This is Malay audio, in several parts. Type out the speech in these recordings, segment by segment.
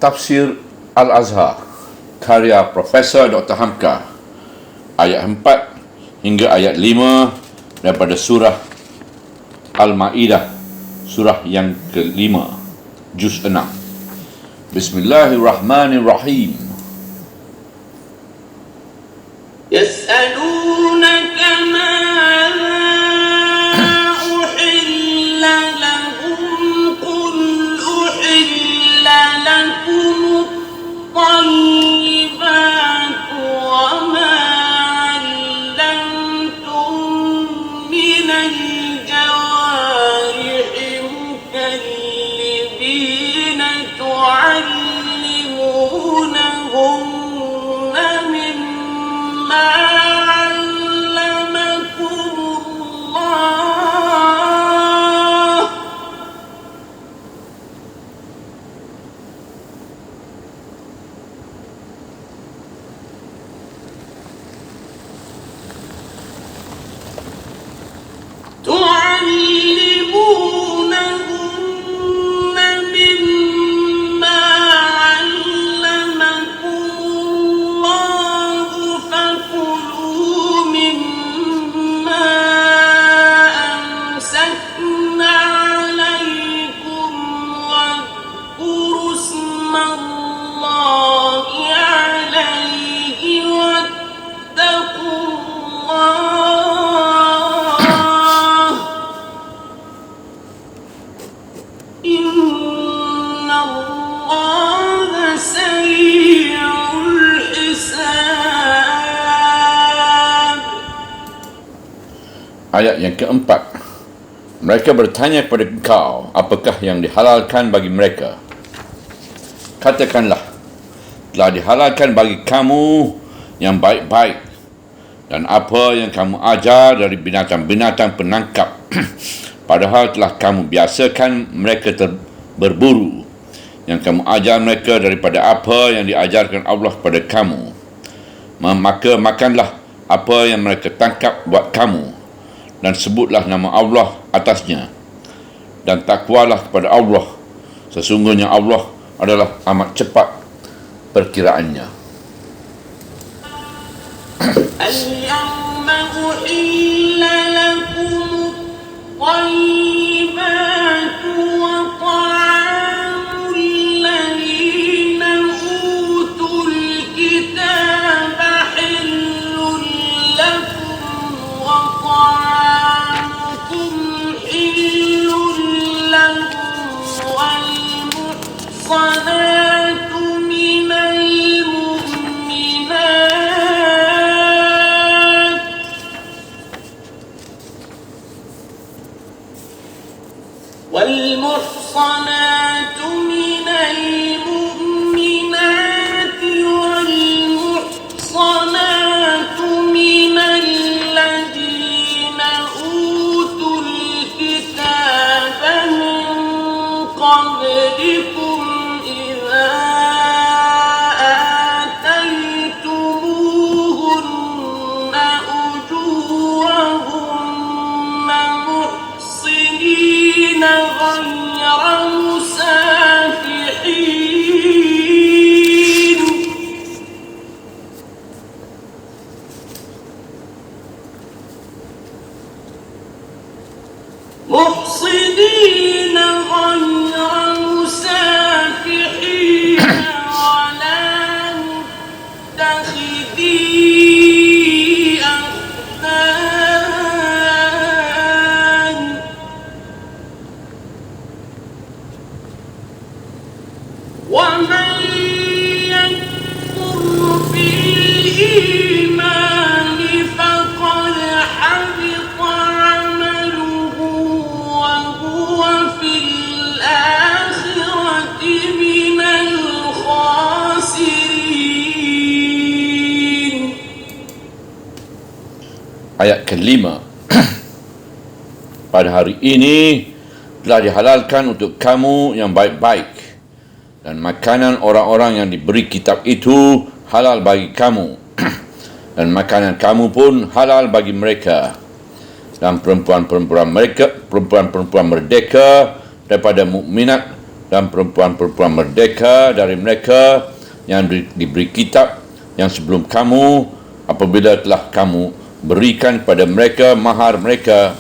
Tafsir Al-Azhar karya Profesor Dr. Hamka, ayat 4 hingga ayat 5 daripada surah Al-Ma'idah, surah yang ke-5, juz 6. Bismillahirrahmanirrahim. Yas'alunaka ma'adha uhilla lahum qul uhilla lakum at-tayyibatu wa ma 'allamtum minal jawarihi mukallibina tu'allimunahunna mimma 'allamakumullah. تعلمونهن مما علمكم الله فكلوا مما أمسكنا عليكم واذكروا اسم الله عليه واتقوا الله إن الله سريع الحساب. Ayat yang keempat. Mereka bertanya kepada engkau, apakah yang dihalalkan bagi mereka? Katakanlah, telah dihalalkan bagi kamu yang baik-baik dan apa yang kamu ajar dari binatang-binatang penangkap. Padahal telah kamu biasakan mereka berburu. Yang kamu ajar mereka daripada apa yang diajarkan Allah kepada kamu. Maka makanlah apa yang mereka tangkap buat kamu, dan sebutlah nama Allah atasnya, dan takwalah kepada Allah. Sesungguhnya Allah adalah amat cepat perkiraannya. Al-yawma uhilla lakum at-tayyibatu wa ta'amul ladhina utul kitaba hillun lakum wa ta'amukum hillun lahum wal muhsanatu minal mu'minat والمحصنات من المؤمنات والمحصنات من الذين أوتوا الكتاب من قبلكم إذا آتيتموهن أجورهن محصنين غير مسافحين ولا متخذي أخدان ومن يكفر بالإيمان فقد حبط عمله وهو في الآخرة من الخاسرين. Ayat kelima. Pada hari ini telah dihalalkan untuk kamu yang baik-baik, dan makanan orang-orang yang diberi kitab itu halal bagi kamu, dan makanan kamu pun halal bagi mereka, dan perempuan-perempuan merdeka daripada mukminat dan perempuan-perempuan merdeka dari mereka yang diberi kitab yang sebelum kamu, apabila telah kamu berikan kepada mereka mahar mereka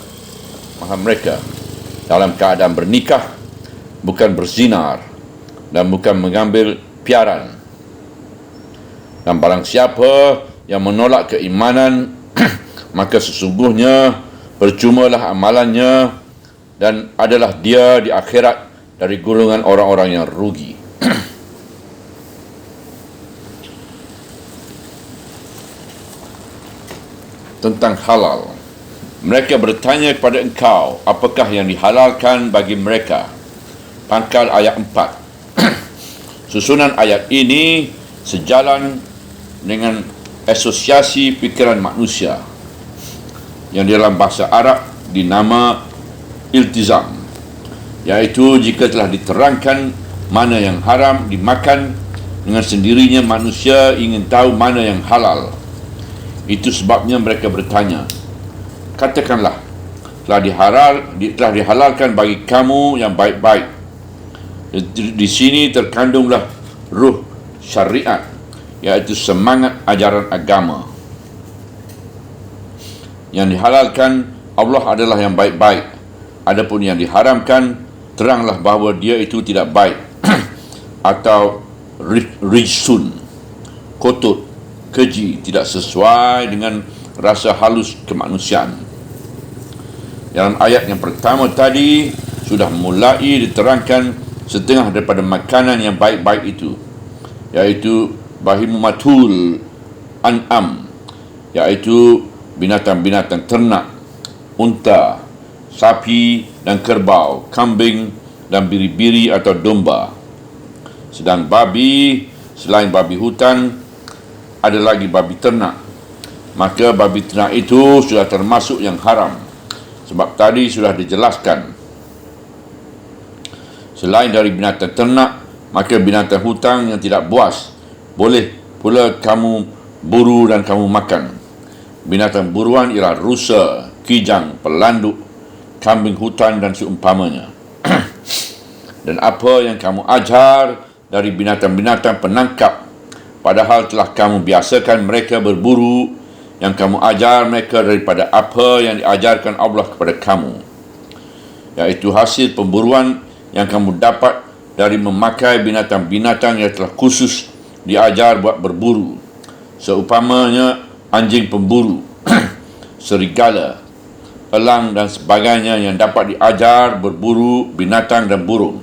dalam keadaan bernikah, bukan berzinar dan bukan mengambil piaran. Dan barang siapa yang menolak keimanan maka sesungguhnya percumalah amalannya dan adalah dia di akhirat dari golongan orang-orang yang rugi. Tentang halal, mereka bertanya kepada engkau, apakah yang dihalalkan bagi mereka? Pangkal ayat 4. Susunan ayat ini sejalan dengan asosiasi fikiran manusia yang dalam bahasa Arab dinama iltizam, iaitu jika telah diterangkan mana yang haram dimakan, dengan sendirinya manusia ingin tahu mana yang halal. Itu sebabnya mereka bertanya, katakanlah, telah dihalalkan bagi kamu yang baik-baik. Di sini terkandunglah ruh syariat, iaitu semangat ajaran agama. Yang dihalalkan Allah adalah yang baik-baik. Adapun yang diharamkan, teranglah bahawa dia itu tidak baik atau rijsun, kotor, keji, tidak sesuai dengan rasa halus kemanusiaan. Dalam ayat yang pertama tadi sudah mulai diterangkan setengah daripada makanan yang baik-baik itu, iaitu bahimumatul an'am, iaitu binatang-binatang ternak, unta, sapi dan kerbau, kambing dan biri-biri atau domba. Sedang babi, selain babi hutan, ada lagi babi ternak. Maka babi ternak itu sudah termasuk yang haram, sebab tadi sudah dijelaskan. Selain dari binatang ternak, maka binatang hutan yang tidak buas boleh pula kamu buru dan kamu makan. Binatang buruan ialah rusa, kijang, pelanduk, kambing hutan dan seumpamanya. Dan apa yang kamu ajar dari binatang-binatang penangkap, padahal telah kamu biasakan mereka berburu, yang kamu ajar mereka daripada apa yang diajarkan Allah kepada kamu, iaitu hasil pemburuan yang kamu dapat dari memakai binatang-binatang yang telah khusus diajar buat berburu, seumpamanya anjing pemburu, serigala, elang dan sebagainya yang dapat diajar berburu binatang dan burung.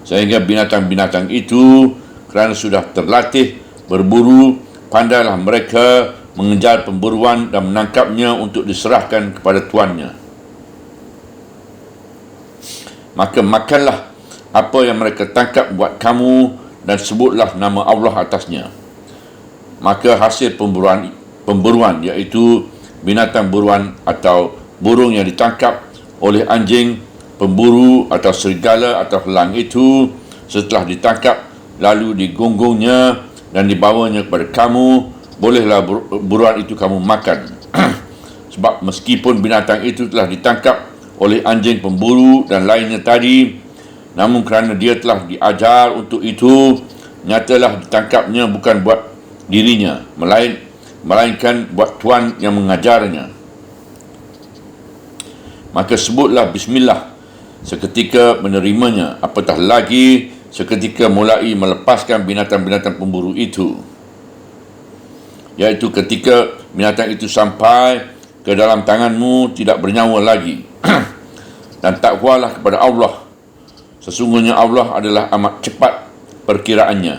Sehingga binatang-binatang itu kerana sudah terlatih berburu, pandailah mereka mengejar pemburuan dan menangkapnya untuk diserahkan kepada tuannya. Maka makanlah apa yang mereka tangkap buat kamu dan sebutlah nama Allah atasnya. Maka hasil pemburuan iaitu binatang buruan atau burung yang ditangkap oleh anjing pemburu atau serigala atau elang itu, setelah ditangkap lalu digonggongnya dan dibawanya kepada kamu, bolehlah buruan itu kamu makan. Sebab meskipun binatang itu telah ditangkap oleh anjing pemburu dan lainnya tadi, namun kerana dia telah diajar untuk itu, nyatalah ditangkapnya bukan buat dirinya, melainkan buat tuan yang mengajarnya. Maka sebutlah bismillah seketika menerimanya, apatah lagi seketika mulai melepaskan binatang-binatang pemburu itu, iaitu ketika binatang itu sampai ke dalam tanganmu tidak bernyawa lagi. Dan takwalah kepada Allah, sesungguhnya Allah adalah amat cepat perkiraannya.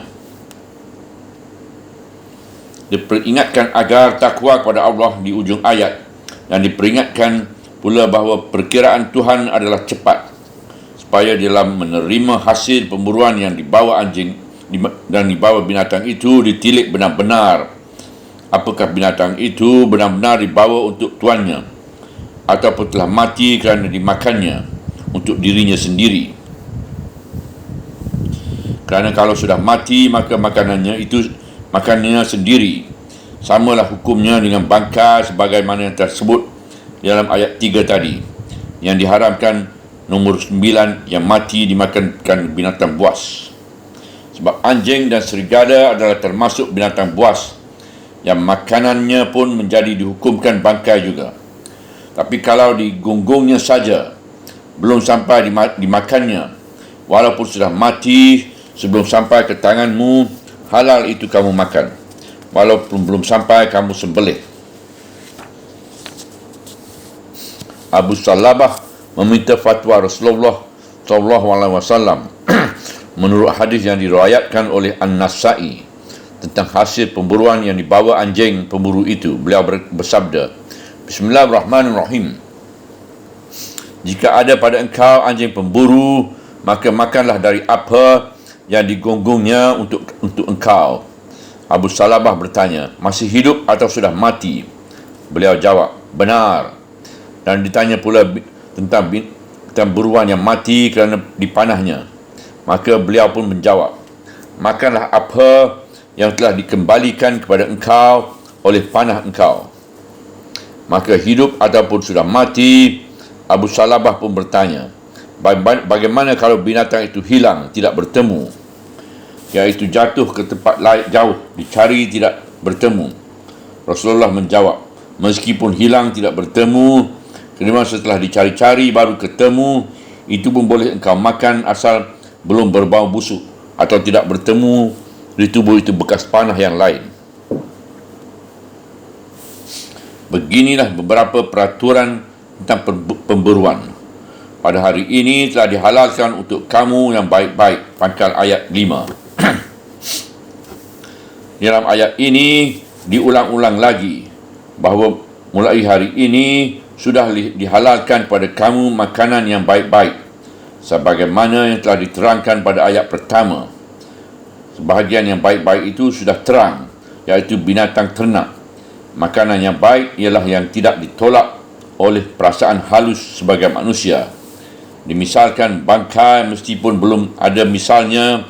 Diperingatkan agar takwa kepada Allah di ujung ayat, dan diperingatkan pula bahawa perkiraan Tuhan adalah cepat, supaya dalam menerima hasil pemburuan yang dibawa anjing dan dibawa binatang itu ditilik benar-benar apakah binatang itu benar-benar dibawa untuk tuannya ataupun telah mati kerana dimakannya untuk dirinya sendiri. Kerana kalau sudah mati, maka makanannya sendiri. Samalah hukumnya dengan bangkai sebagaimana yang tersebut dalam ayat 3 tadi, yang diharamkan Nombor 9, yang mati dimakankan binatang buas. Sebab anjing dan serigala adalah termasuk binatang buas yang makanannya pun menjadi dihukumkan bangkai juga. Tapi kalau digonggongnya saja, belum sampai dimakannya, walaupun sudah mati sebelum sampai ke tanganmu, halal itu kamu makan, walaupun belum sampai kamu sembelih. Abu Salabah meminta fatwa Rasulullah SAW menurut hadis yang diriwayatkan oleh An-Nasa'i tentang hasil pemburuan yang dibawa anjing pemburu itu. Beliau bersabda, Bismillahirrahmanirrahim. Jika ada pada engkau anjing pemburu, maka makanlah dari apa yang digonggongnya untuk engkau. Abu Salabah bertanya, masih hidup atau sudah mati? Beliau jawab, benar. Dan ditanya pula tentang buruan yang mati kerana dipanahnya. Maka beliau pun menjawab, makanlah apa yang telah dikembalikan kepada engkau oleh panah engkau. Maka hidup ataupun sudah mati, Abu Salabah pun bertanya, bagaimana kalau binatang itu hilang, tidak bertemu, iaitu jatuh ke tempat lain jauh, dicari tidak bertemu? Rasulullah menjawab, meskipun hilang tidak bertemu, kemudian setelah dicari-cari baru ketemu, itu pun boleh engkau makan asal belum berbau busuk atau tidak bertemu di tubuh itu bekas panah yang lain. Beginilah beberapa peraturan tentang pemburuan. Pada hari ini telah dihalalkan untuk kamu yang baik-baik. Pangkal ayat 5. Dalam ayat ini diulang-ulang lagi bahawa mulai hari ini sudah dihalalkan pada kamu makanan yang baik-baik, sebagaimana yang telah diterangkan pada ayat pertama. Sebahagian yang baik-baik itu sudah terang, iaitu binatang ternak. Makanan yang baik ialah yang tidak ditolak oleh perasaan halus sebagai manusia. Dimisalkan bangkai, meskipun belum ada misalnya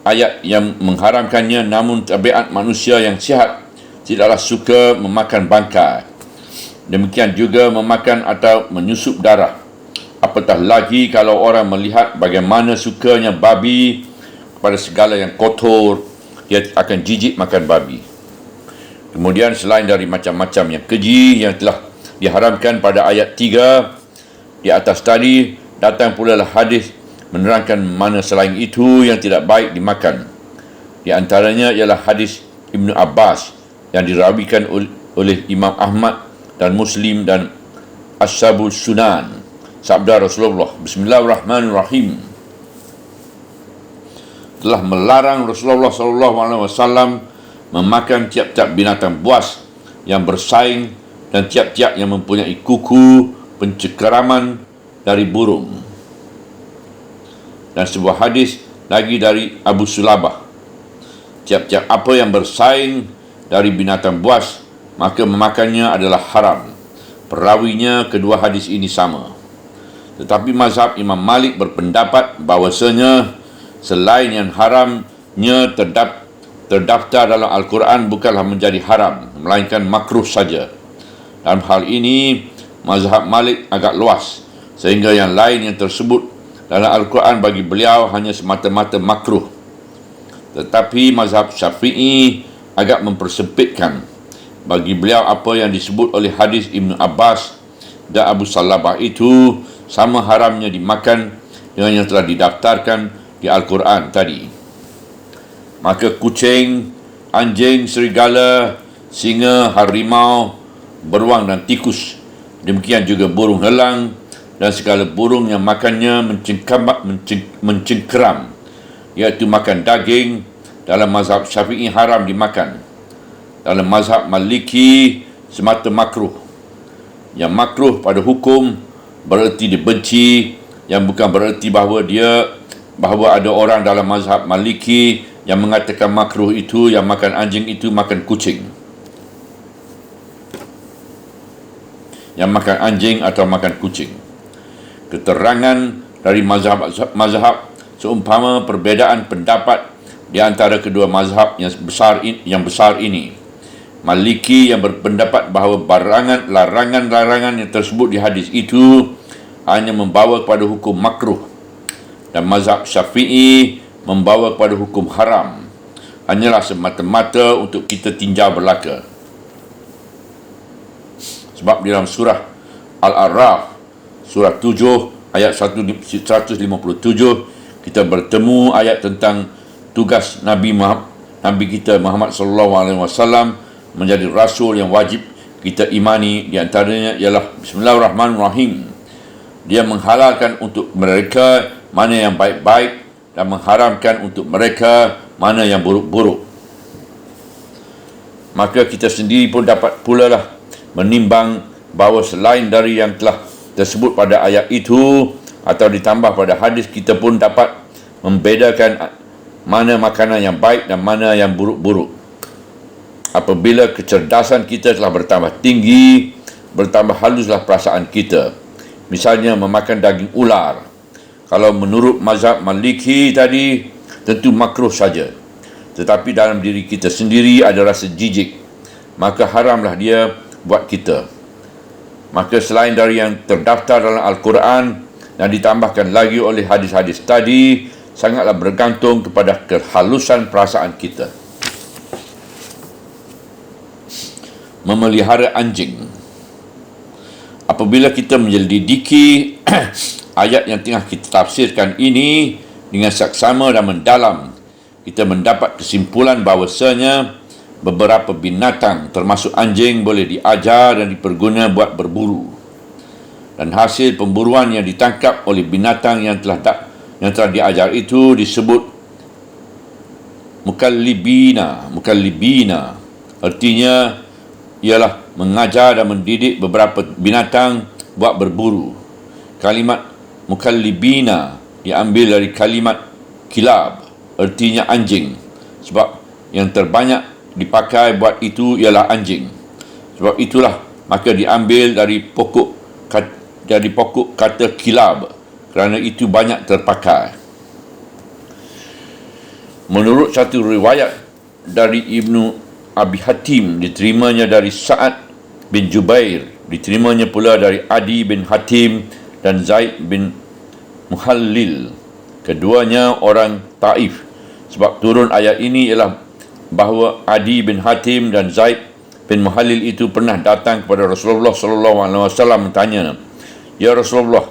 ayat yang mengharamkannya, namun tabiat manusia yang sihat tidaklah suka memakan bangkai. Demikian juga memakan atau menyusup darah. Apatah lagi kalau orang melihat bagaimana sukanya babi kepada segala yang kotor, dia akan jijik makan babi. Kemudian selain dari macam-macam yang keji yang telah diharamkan pada ayat 3 di atas tadi, datang pula hadis menerangkan mana selain itu yang tidak baik dimakan. Di antaranya ialah hadis Ibnu Abbas yang dirawikan oleh Imam Ahmad dan Muslim dan Ashabul Sunan. Sabda Rasulullah, Bismillahirrahmanirrahim, telah melarang Rasulullah SAW memakan tiap-tiap binatang buas yang bersaing dan tiap-tiap yang mempunyai kuku pencekaraman dari burung. Dan sebuah hadis lagi dari Abu Sulabah, tiap-tiap apa yang bersaing dari binatang buas, maka memakannya adalah haram. Perawinya kedua hadis ini sama. Tetapi mazhab Imam Malik berpendapat bahawasanya selain yang haramnya terdaftar dalam Al-Quran bukanlah menjadi haram, melainkan makruh saja. Dalam hal ini, mazhab Malik agak luas, sehingga yang lain yang tersebut dalam Al-Quran bagi beliau hanya semata-mata makruh. Tetapi mazhab Syafi'i agak mempersempitkan. Bagi beliau apa yang disebut oleh hadis Ibnu Abbas dan Abu Salabah itu sama haramnya dimakan dengan yang telah didaftarkan di Al-Quran tadi. Maka kucing, anjing, serigala, singa, harimau, beruang dan tikus, demikian juga burung helang dan segala burung yang makannya mencengkeram, iaitu makan daging, dalam mazhab Syafi'i haram dimakan. Dalam mazhab Maliki semata makruh. Yang makruh pada hukum bererti dibenci, yang bukan bererti bahawa ada orang dalam mazhab Maliki yang mengatakan makruh itu yang makan anjing itu makan kucing, yang makan anjing atau makan kucing. Keterangan dari mazhab seumpama perbezaan pendapat di antara kedua mazhab yang besar ini. Maliki yang berpendapat bahawa larangan-larangan yang tersebut di hadis itu hanya membawa kepada hukum makruh, dan mazhab Syafi'i membawa kepada hukum haram, hanyalah semata-mata untuk kita tinjau belaka. Sebab di dalam surah Al-A'raf, surah 7 ayat 157, kita bertemu ayat tentang tugas Nabi kita Muhammad sallallahu alaihi wasallam menjadi rasul yang wajib kita imani. Di antaranya ialah Bismillahirrahmanirrahim. Dia menghalalkan untuk mereka mana yang baik-baik dan mengharamkan untuk mereka mana yang buruk-buruk. Maka kita sendiri pun dapat pula lah menimbang bahawa selain dari yang telah tersebut pada ayat itu atau ditambah pada hadis, kita pun dapat membedakan mana makanan yang baik dan mana yang buruk-buruk. Apabila kecerdasan kita telah bertambah tinggi, bertambah haluslah perasaan kita. Misalnya memakan daging ular. Kalau menurut mazhab Maliki tadi, tentu makruh saja. Tetapi dalam diri kita sendiri ada rasa jijik, maka haramlah dia buat kita. Maka selain dari yang terdaftar dalam Al-Quran dan ditambahkan lagi oleh hadis-hadis tadi, sangatlah bergantung kepada kehalusan perasaan kita. Memelihara anjing. Apabila kita menyelidiki ayat yang tengah kita tafsirkan ini dengan saksama dan mendalam, kita mendapat kesimpulan bahawasanya beberapa binatang termasuk anjing boleh diajar dan diperguna buat berburu, dan hasil pemburuan yang ditangkap oleh binatang yang telah diajar itu disebut mukallibina. Artinya ialah mengajar dan mendidik beberapa binatang buat berburu. Kalimat mukallibina diambil dari kalimat kilab, artinya anjing, sebab yang terbanyak dipakai buat itu ialah anjing. Sebab itulah maka diambil dari pokok kata kilab, kerana itu banyak terpakai. Menurut satu riwayat dari Ibnu Abi Hatim, diterimanya dari Sa'ad bin Jubair, diterimanya pula dari Adi bin Hatim dan Zaid bin Muhallil, keduanya orang Taif. Sebab turun ayat ini ialah bahawa Adi bin Hatim dan Zaid bin Muhallil itu pernah datang kepada Rasulullah sallallahu alaihi wasallam bertanya, "Ya Rasulullah,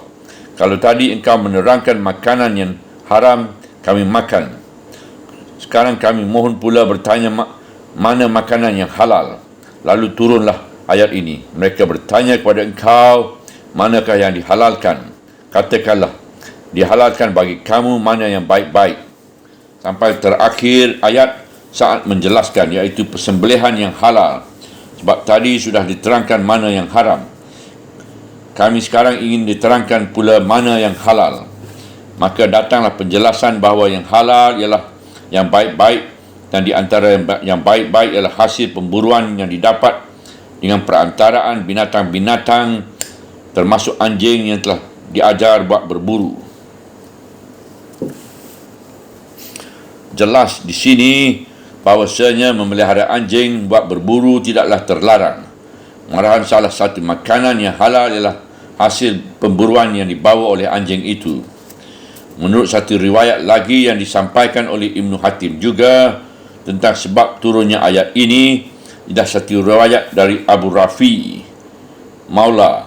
kalau tadi engkau menerangkan makanan yang haram kami makan, sekarang kami mohon pula bertanya mana makanan yang halal." Lalu turunlah ayat ini. Mereka bertanya kepada engkau, manakah yang dihalalkan? Katakanlah, dihalalkan bagi kamu mana yang baik-baik. Sampai terakhir ayat saat menjelaskan, iaitu persembelihan yang halal. Sebab tadi sudah diterangkan mana yang haram. Kami sekarang ingin diterangkan pula mana yang halal. Maka datanglah penjelasan bahawa yang halal ialah yang baik-baik, dan di antara yang baik-baik ialah hasil pemburuan yang didapat dengan perantaraan binatang-binatang termasuk anjing yang telah diajar buat berburu. Jelas di sini bahawasanya memelihara anjing buat berburu tidaklah terlarang. Malahan salah satu makanan yang halal ialah hasil pemburuan yang dibawa oleh anjing itu. Menurut satu riwayat lagi yang disampaikan oleh Ibnu Hatim juga tentang sebab turunnya ayat ini, ada satu riwayat dari Abu Rafi Maula,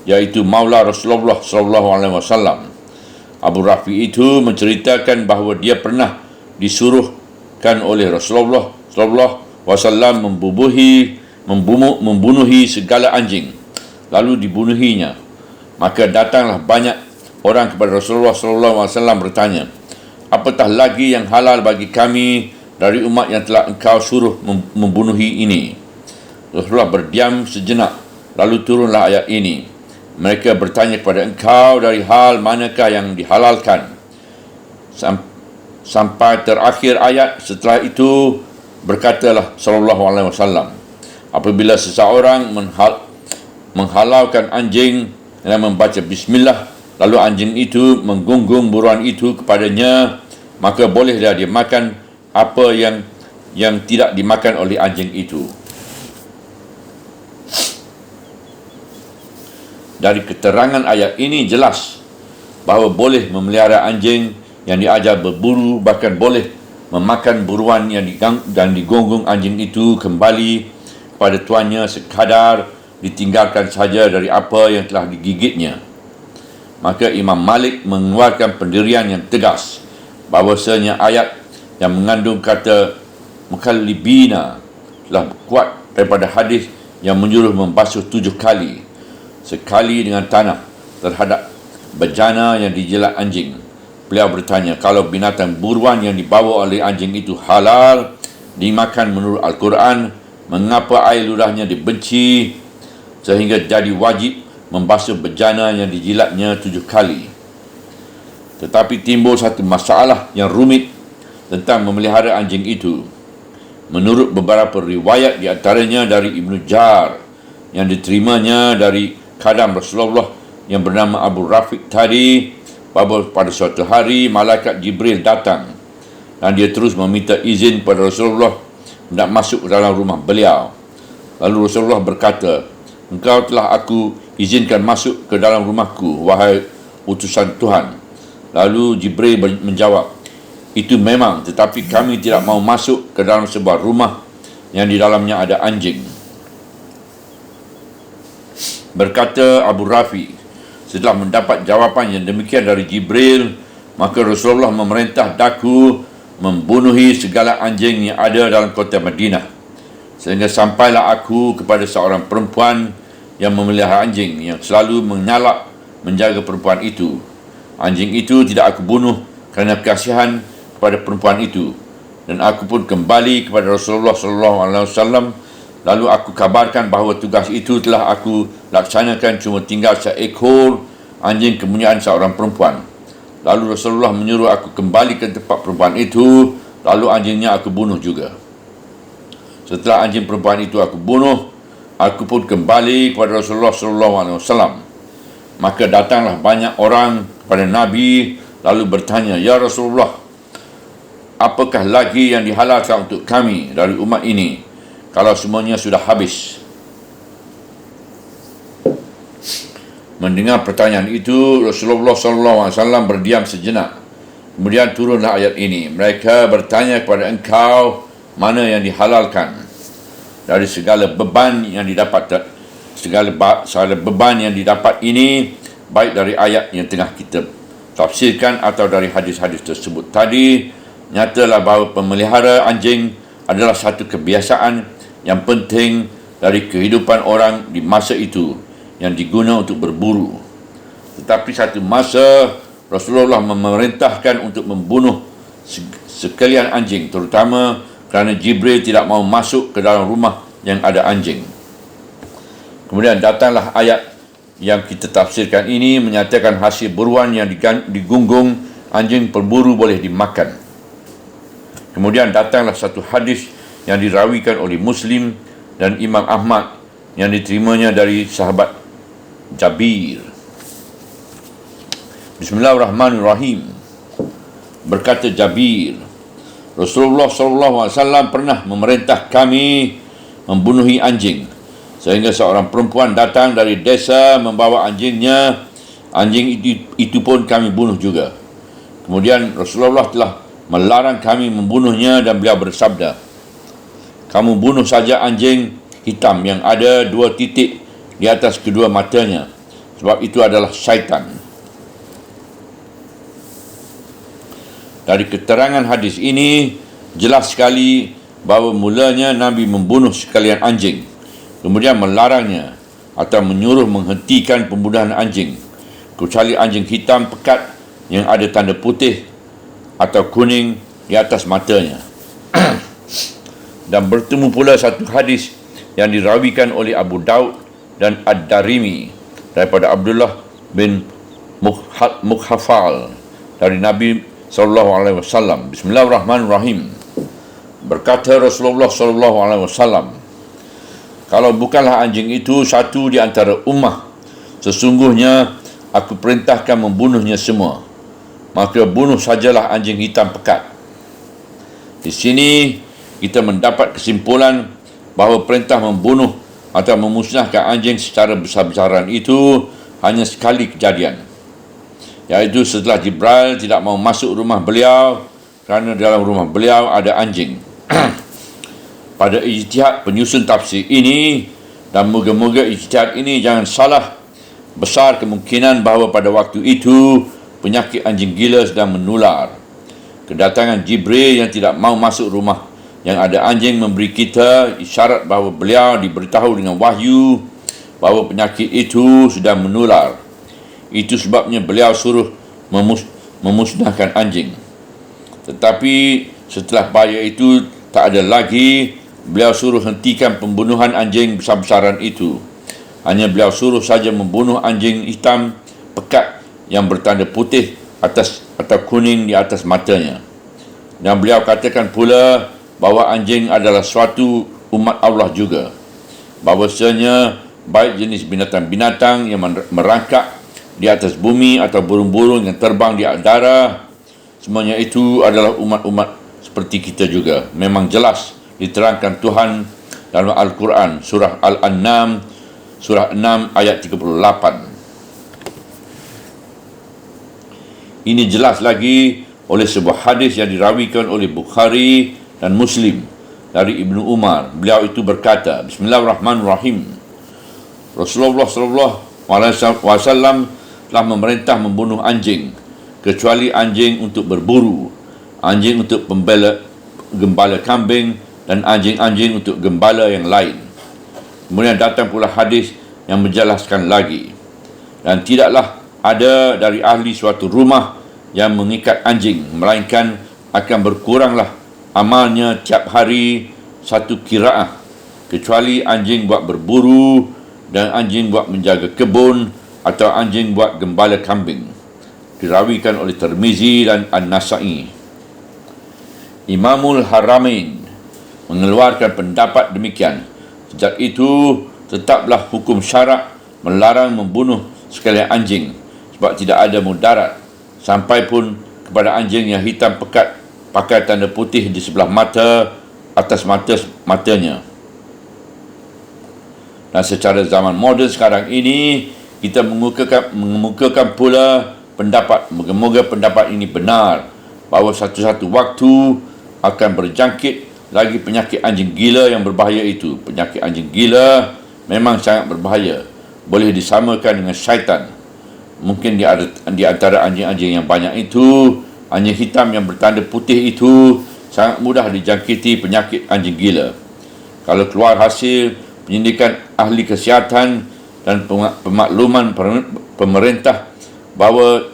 iaitu Maula Rasulullah SAW. Abu Rafi itu menceritakan bahawa dia pernah disuruhkan oleh Rasulullah SAW membunuhi segala anjing, lalu dibunuhinya. Maka datanglah banyak orang kepada Rasulullah SAW bertanya, "Apatah lagi yang halal bagi kami dari umat yang telah engkau suruh membunuhi ini?" Rasulullah berdiam sejenak, lalu turunlah ayat ini. Mereka bertanya kepada engkau dari hal manakah yang dihalalkan, sampai terakhir ayat. Setelah itu berkatalah sallallahu alaihi wasallam, apabila seseorang menghalalkan anjing dan membaca bismillah, lalu anjing itu menggunggung buruan itu kepadanya, maka bolehlah dia makan apa yang tidak dimakan oleh anjing itu. Dari keterangan ayat ini jelas bahawa boleh memelihara anjing yang diajar berburu, bahkan boleh memakan buruan yang digonggong anjing itu kembali kepada tuannya sekadar ditinggalkan saja dari apa yang telah digigitnya. Maka Imam Malik mengeluarkan pendirian yang tegas bahawasanya ayat yang mengandung kata mukallibina telah kuat daripada hadis yang menyuruh membasuh 7 kali, sekali dengan tanah, terhadap bejana yang dijilat anjing. Beliau bertanya, kalau binatang buruan yang dibawa oleh anjing itu halal dimakan menurut Al-Quran, mengapa air ludahnya dibenci sehingga jadi wajib membasuh bejana yang dijilatnya 7 kali? Tetapi timbul satu masalah yang rumit tentang memelihara anjing itu. Menurut beberapa riwayat, di antaranya dari Ibnu Jar yang diterimanya dari khadam Rasulullah yang bernama Abu Rafiq tadi, bahawa pada suatu hari malaikat Jibril datang dan dia terus meminta izin pada Rasulullah hendak masuk ke dalam rumah beliau. Lalu Rasulullah berkata, engkau telah aku izinkan masuk ke dalam rumahku, wahai utusan Tuhan. Lalu Jibril menjawab, itu memang, tetapi kami tidak mau masuk ke dalam sebuah rumah yang di dalamnya ada anjing. Berkata Abu Rafi, setelah mendapat jawapan yang demikian dari Jibril, maka Rasulullah memerintah daku membunuhi segala anjing yang ada dalam kota Madinah, sehingga sampailah aku kepada seorang perempuan yang memelihara anjing yang selalu menyalak menjaga perempuan itu. Anjing itu tidak aku bunuh kerana kasihan kepada perempuan itu, dan aku pun kembali kepada Rasulullah SAW. Lalu aku kabarkan bahawa tugas itu telah aku laksanakan, cuma tinggal seekor anjing kepunyaan seorang perempuan. Lalu Rasulullah menyuruh aku kembali ke tempat perempuan itu, lalu anjingnya aku bunuh juga. Setelah anjing perempuan itu aku bunuh, aku pun kembali kepada Rasulullah SAW. Maka datanglah banyak orang kepada Nabi lalu bertanya, ya Rasulullah, apakah lagi yang dihalalkan untuk kami dari umat ini kalau semuanya sudah habis? Mendengar pertanyaan itu, Rasulullah SAW berdiam sejenak. Kemudian turunlah ayat ini. Mereka bertanya kepada engkau, mana yang dihalalkan dari segala beban yang didapat, segala beban yang didapat ini, baik dari ayat yang tengah kita tafsirkan atau dari hadis-hadis tersebut tadi. Nyatalah bahawa pemelihara anjing adalah satu kebiasaan yang penting dari kehidupan orang di masa itu yang diguna untuk berburu. Tetapi satu masa Rasulullah memerintahkan untuk membunuh sekalian anjing, terutama kerana Jibril tidak mau masuk ke dalam rumah yang ada anjing. Kemudian datanglah ayat yang kita tafsirkan ini menyatakan hasil buruan yang digunggung anjing perburu boleh dimakan. Kemudian datanglah satu hadis yang dirawikan oleh Muslim dan Imam Ahmad yang diterimanya dari sahabat Jabir. Bismillahirrahmanirrahim. Berkata Jabir, Rasulullah SAW pernah memerintah kami membunuhi anjing, sehingga seorang perempuan datang dari desa membawa anjingnya. Anjing itu pun kami bunuh juga. Kemudian Rasulullah telah melarang kami membunuhnya dan beliau bersabda, kamu bunuh saja anjing hitam yang ada 2 titik di atas kedua matanya, sebab itu adalah syaitan. Dari keterangan hadis ini jelas sekali bahawa mulanya Nabi membunuh sekalian anjing, kemudian melarangnya atau menyuruh menghentikan pembunuhan anjing, kecuali anjing hitam pekat yang ada tanda putih atau kuning di atas matanya. Dan bertemu pula satu hadis yang dirawikan oleh Abu Daud dan Ad-Darimi daripada Abdullah bin Mukhafal dari Nabi SAW. Bismillahirrahmanirrahim. Berkata Rasulullah SAW, kalau bukanlah anjing itu satu di antara ummah, sesungguhnya aku perintahkan membunuhnya semua. Maka bunuh sajalah anjing hitam pekat. Di sini kita mendapat kesimpulan bahawa perintah membunuh atau memusnahkan anjing secara besar-besaran itu hanya sekali kejadian, iaitu setelah Jibril tidak mau masuk rumah beliau kerana dalam rumah beliau ada anjing. Pada ijtihad penyusun tafsir ini, dan moga-moga ijtihad ini jangan salah, besar kemungkinan bahawa pada waktu itu penyakit anjing gila sedang menular. Kedatangan Jibril yang tidak mau masuk rumah yang ada anjing memberi kita isyarat bahawa beliau diberitahu dengan wahyu bahawa penyakit itu sudah menular. Itu sebabnya beliau suruh memusnahkan anjing. Tetapi setelah bahaya itu tak ada lagi, beliau suruh hentikan pembunuhan anjing besar-besaran itu. Hanya beliau suruh saja membunuh anjing hitam pekat yang bertanda putih atas atau kuning di atas matanya. Dan beliau katakan pula bahawa anjing adalah suatu umat Allah juga. Bahawasanya baik jenis binatang-binatang yang merangkak di atas bumi atau burung-burung yang terbang di udara, semuanya itu adalah umat-umat seperti kita juga. Memang jelas diterangkan Tuhan dalam Al-Quran, surah Al-An'am, surah 6 ayat 38. Ini jelas lagi oleh sebuah hadis yang dirawikan oleh Bukhari dan Muslim dari Ibnu Umar. Beliau itu berkata, Bismillahirrahmanirrahim, Rasulullah SAW telah memerintah membunuh anjing, kecuali anjing untuk berburu, anjing untuk gembala kambing, dan anjing-anjing untuk gembala yang lain. Kemudian datang pula hadis yang menjelaskan lagi, dan tidaklah ada dari ahli suatu rumah yang mengikat anjing, melainkan akan berkuranglah amalnya tiap hari satu qiraah, kecuali anjing buat berburu dan anjing buat menjaga kebun atau anjing buat gembala kambing. Dirawikan oleh Tirmizi dan An-Nasa'i. Imamul Haramain mengeluarkan pendapat demikian. Sejak itu tetaplah hukum syarak melarang membunuh sekalian anjing, sebab tidak ada mudarat, sampai pun kepada anjing yang hitam pekat pakai tanda putih di sebelah mata, atas matanya. Dan secara zaman moden sekarang ini, kita mengemukakan pula pendapat, moga-moga pendapat ini benar, bahawa satu-satu waktu akan berjangkit lagi penyakit anjing gila yang berbahaya itu. Penyakit anjing gila memang sangat berbahaya, boleh disamakan dengan syaitan. Mungkin di antara anjing-anjing yang banyak itu, anjing hitam yang bertanda putih itu sangat mudah dijangkiti penyakit anjing gila. Kalau keluar hasil penyelidikan ahli kesihatan dan pemakluman pemerintah bahawa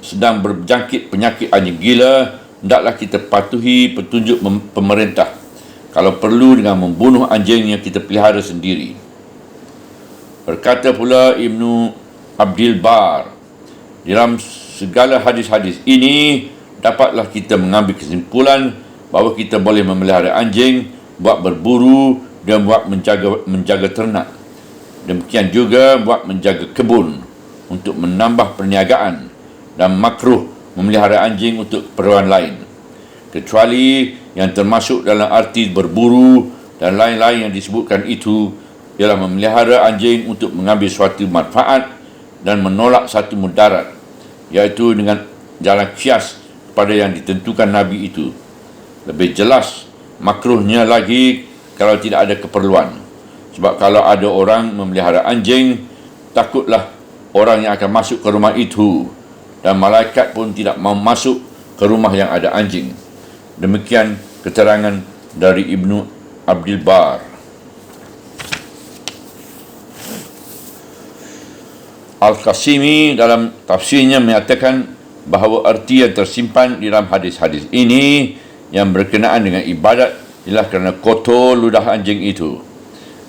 sedang berjangkit penyakit anjing gila, hendaklah kita patuhi petunjuk pemerintah, kalau perlu dengan membunuh anjing yang kita pelihara sendiri. Berkata pula Ibnu Abdul Bar, dalam segala hadis-hadis ini dapatlah kita mengambil kesimpulan bahawa kita boleh memelihara anjing buat berburu dan buat menjaga ternak. Demikian juga buat menjaga kebun untuk menambah perniagaan, dan makruh memelihara anjing untuk keperluan lain, kecuali yang termasuk dalam arti berburu dan lain-lain yang disebutkan itu ialah memelihara anjing untuk mengambil suatu manfaat dan menolak satu mudarat, iaitu dengan jalan kias kepada yang ditentukan Nabi itu. Lebih jelas makruhnya lagi kalau tidak ada keperluan. Sebab kalau ada orang memelihara anjing, takutlah orang yang akan masuk ke rumah itu, dan malaikat pun tidak mau masuk ke rumah yang ada anjing. Demikian keterangan dari Ibnu Abdul Bar. Al-Qasimi dalam tafsirnya menyatakan bahawa arti yang tersimpan di dalam hadis-hadis ini yang berkenaan dengan ibadat ialah kerana kotor ludah anjing itu.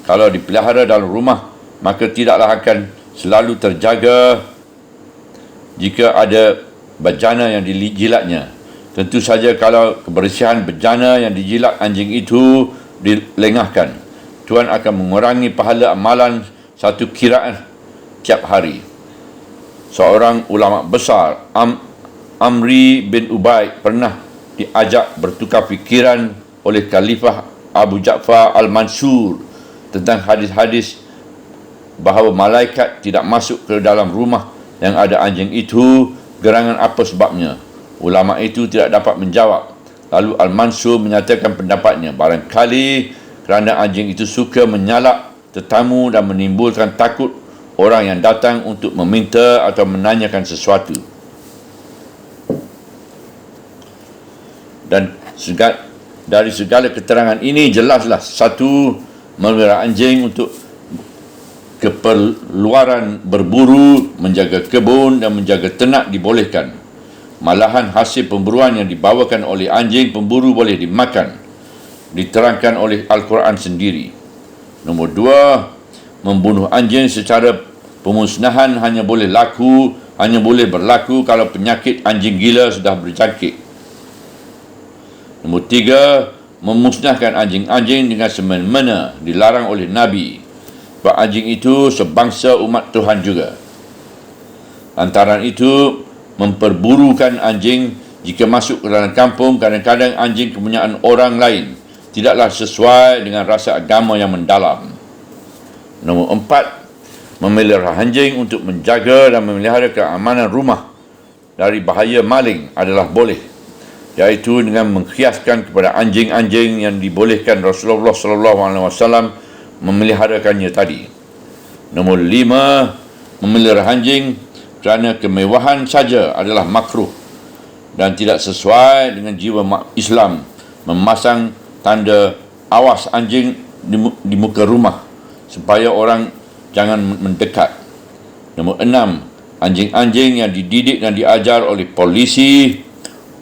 Kalau dipelihara dalam rumah, maka tidaklah akan selalu terjaga jika ada bejana yang dijilatnya. Tentu saja kalau kebersihan bejana yang dijilat anjing itu dilengahkan, Tuhan akan mengurangi pahala amalan satu qiraat tiap hari. Seorang ulama besar, Amri bin Ubaid, pernah diajak bertukar fikiran oleh Khalifah Abu Ja'far Al-Mansur tentang hadis-hadis bahawa malaikat tidak masuk ke dalam rumah yang ada anjing itu. Gerangan apa sebabnya? Ulama itu tidak dapat menjawab. Lalu Al-Mansur menyatakan pendapatnya, barangkali kerana anjing itu suka menyalak tetamu dan menimbulkan takut orang yang datang untuk meminta atau menanyakan sesuatu. Dan dari segala keterangan ini jelaslah, satu, memelihara anjing untuk keperluan berburu, menjaga kebun dan menjaga ternak dibolehkan. Malahan hasil pemburuan yang dibawakan oleh anjing pemburu boleh dimakan. Diterangkan oleh Al-Quran sendiri. Nombor dua, membunuh anjing secara pemusnahan hanya boleh berlaku kalau penyakit anjing gila sudah berjangkit. Nombor tiga, memusnahkan anjing-anjing dengan semena-mena dilarang oleh Nabi. Sebab anjing itu sebangsa umat Tuhan juga. Lantaran itu, memperburukan anjing jika masuk ke dalam kampung, kadang-kadang anjing kepunyaan orang lain tidaklah sesuai dengan rasa agama yang mendalam. Nombor empat, memelihara anjing untuk menjaga dan memelihara keamanan rumah dari bahaya maling adalah boleh, iaitu dengan menghiaskan kepada anjing-anjing yang dibolehkan Rasulullah SAW memeliharakannya tadi. Nombor lima, memelihara anjing kerana kemewahan saja adalah makruh dan tidak sesuai dengan jiwa Islam memasang tanda awas anjing di muka rumah supaya orang jangan mendekat. Nombor enam, anjing-anjing yang dididik dan diajar oleh polisi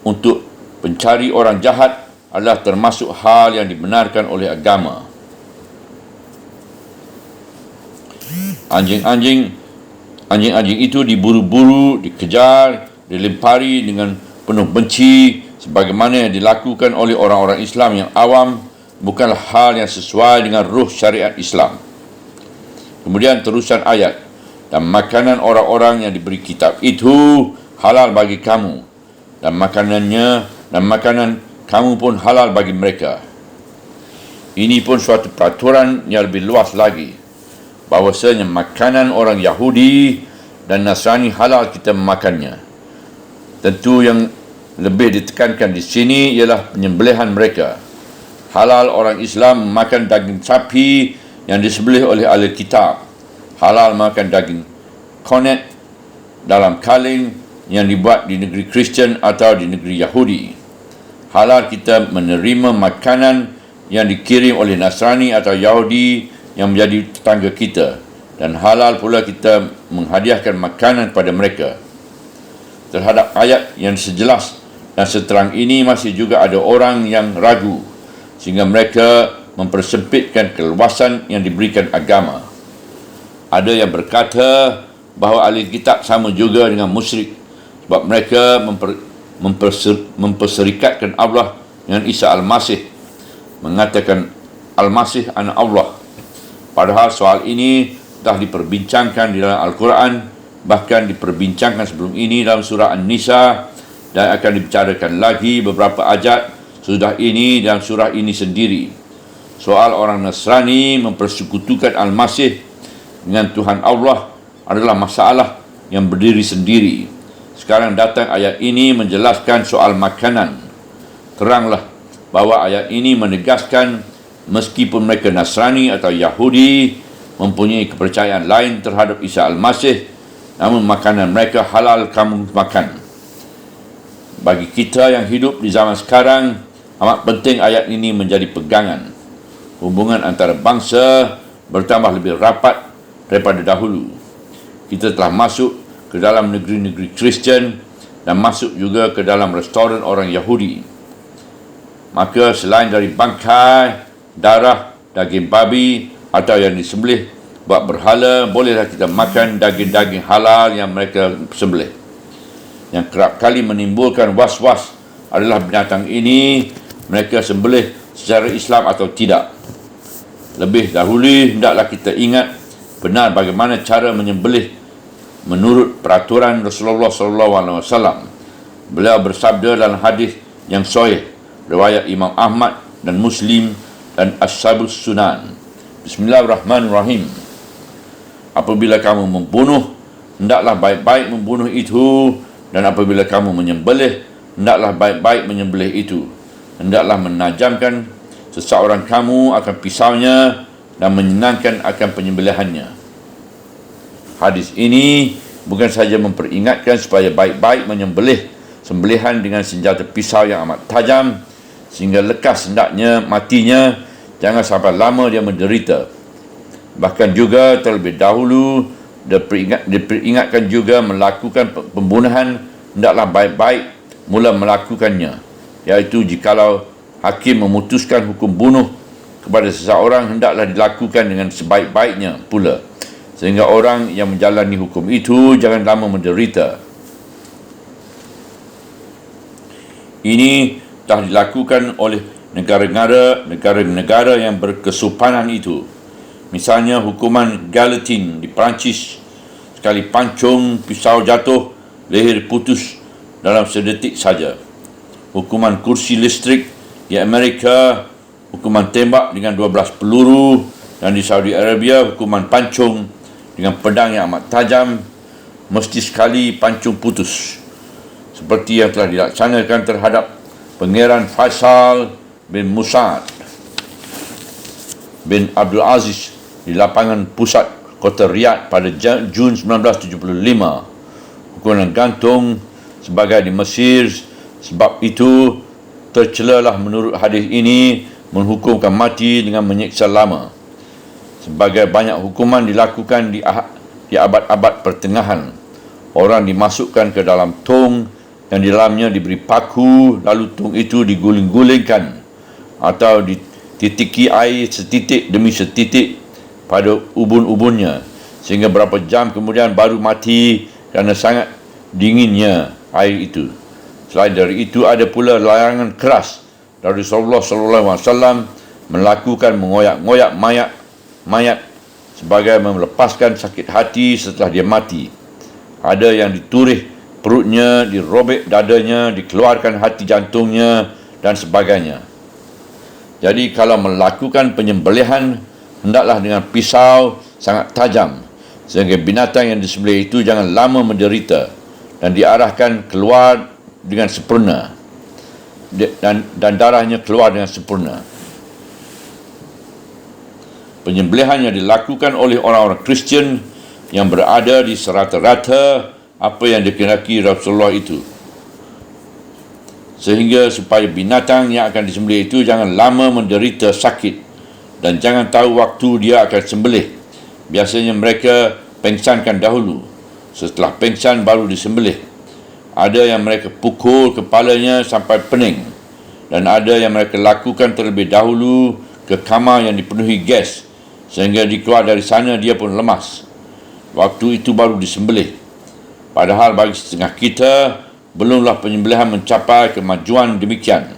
untuk pencari orang jahat adalah termasuk hal yang dibenarkan oleh agama. Anjing-anjing itu diburu-buru, dikejar, dilempari dengan penuh benci sebagaimana yang dilakukan oleh orang-orang Islam yang awam, bukanlah hal yang sesuai dengan ruh syariat Islam. Kemudian terusan ayat, dan makanan orang-orang yang diberi kitab itu halal bagi kamu, dan makanan kamu pun halal bagi mereka. Ini pun suatu peraturan yang lebih luas lagi, bahawasanya makanan orang Yahudi dan Nasrani halal kita memakannya. Tentu yang lebih ditekankan di sini ialah penyembelihan mereka. Halal orang Islam makan daging sapi yang disembelih oleh ahli kitab. Halal makan daging kornet dalam kaleng yang dibuat di negeri Kristian atau di negeri Yahudi. Halal kita menerima makanan yang dikirim oleh Nasrani atau Yahudi yang menjadi tetangga kita, dan halal pula kita menghadiahkan makanan pada mereka. Terhadap ayat yang sejelas dan seterang ini masih juga ada orang yang ragu, sehingga mereka mempersempitkan keluasan yang diberikan agama. Ada yang berkata bahawa ahli kitab sama juga dengan musyrik, sebab mereka memperserikatkan Allah dengan Isa Al-Masih, mengatakan Al-Masih anak Allah. Padahal soal ini telah diperbincangkan di dalam Al-Quran, bahkan diperbincangkan sebelum ini dalam surah An-Nisa, dan akan dibicarakan lagi beberapa ayat sudah ini dalam surah ini sendiri. Soal orang Nasrani mempersekutukan Al-Masih dengan Tuhan Allah adalah masalah yang berdiri sendiri. Sekarang datang ayat ini menjelaskan soal makanan. Teranglah bahawa ayat ini menegaskan meskipun mereka Nasrani atau Yahudi mempunyai kepercayaan lain terhadap Isa Al-Masih, namun makanan mereka halal kamu makan. Bagi kita yang hidup di zaman sekarang, amat penting ayat ini menjadi pegangan. Hubungan antara bangsa bertambah lebih rapat daripada dahulu. Kita telah masuk ke dalam negeri-negeri Kristian dan masuk juga ke dalam restoran orang Yahudi. Maka selain dari bangkai, darah, daging babi atau yang disembelih buat berhala, bolehlah kita makan daging-daging halal yang mereka sembelih. Yang kerap kali menimbulkan was-was adalah binatang ini mereka sembelih secara Islam atau tidak. Lebih dahulu hendaklah kita ingat benar bagaimana cara menyembelih menurut peraturan Rasulullah SAW. Beliau bersabda dalam hadis yang sahih riwayat Imam Ahmad dan Muslim dan Ashabus Sunan. Bismillahirrahmanirrahim. apabila kamu membunuh, hendaklah baik-baik membunuh itu, dan apabila kamu menyembelih, hendaklah baik-baik menyembelih itu. Hendaklah menajamkan seseorang kamu akan pisaunya dan menyenangkan akan penyembelihannya. Hadis ini bukan saja memperingatkan supaya baik-baik menyembelih sembelihan dengan senjata pisau yang amat tajam sehingga lekas hendaknya matinya, jangan sampai lama dia menderita. Bahkan juga terlebih dahulu diperingatkan juga melakukan pembunuhan, hendaklah baik-baik mula melakukannya, iaitu jikalau hakim memutuskan hukum bunuh kepada seseorang, hendaklah dilakukan dengan sebaik-baiknya pula, sehingga orang yang menjalani hukum itu jangan lama menderita. Ini telah dilakukan oleh negara-negara yang berkesopanan itu. Misalnya hukuman guillotine di Perancis, sekali pancung pisau jatuh, leher putus dalam sedetik saja. Hukuman kursi listrik di Amerika, hukuman tembak dengan 12 peluru, dan di Saudi Arabia hukuman pancung dengan pedang yang amat tajam, mesti sekali pancung putus, seperti yang telah dilaksanakan terhadap Pangeran Faisal bin Musa'ad bin Abdul Aziz di lapangan pusat kota Riyadh pada Jun 1975. Hukuman gantung sebagai di Mesir. Sebab itu tercelalah menurut hadis ini menghukumkan mati dengan menyiksa lama. Sebagai banyak hukuman dilakukan di abad-abad pertengahan. Orang dimasukkan ke dalam tong yang di dalamnya diberi paku, lalu tong itu diguling-gulingkan atau dititiki air setitik demi setitik pada ubun-ubunnya, sehingga berapa jam kemudian baru mati kerana sangat dinginnya air itu. Selain dari itu, ada pula larangan keras dari Rasulullah SAW melakukan mengoyak-ngoyak mayat sebagai melepaskan sakit hati setelah dia mati. Ada yang diturih perutnya, dirobek dadanya, dikeluarkan hati jantungnya dan sebagainya. Jadi kalau melakukan penyembelihan, hendaklah dengan pisau sangat tajam sehingga binatang yang disembelih itu jangan lama menderita dan diarahkan keluar dengan sempurna dan darahnya keluar dengan sempurna. Penyembelihan yang dilakukan oleh orang-orang Kristian yang berada di serata-rata apa yang dikehendaki Rasulullah itu, sehingga supaya binatang yang akan disembelih itu jangan lama menderita sakit dan jangan tahu waktu dia akan sembelih. Biasanya mereka pengsankan dahulu, setelah pengsan baru disembelih. Ada yang mereka pukul kepalanya sampai pening, dan ada yang mereka lakukan terlebih dahulu ke kamar yang dipenuhi gas sehingga dikeluar dari sana dia pun lemas. Waktu itu baru disembelih. Padahal bagi setengah kita belumlah penyembelihan mencapai kemajuan demikian.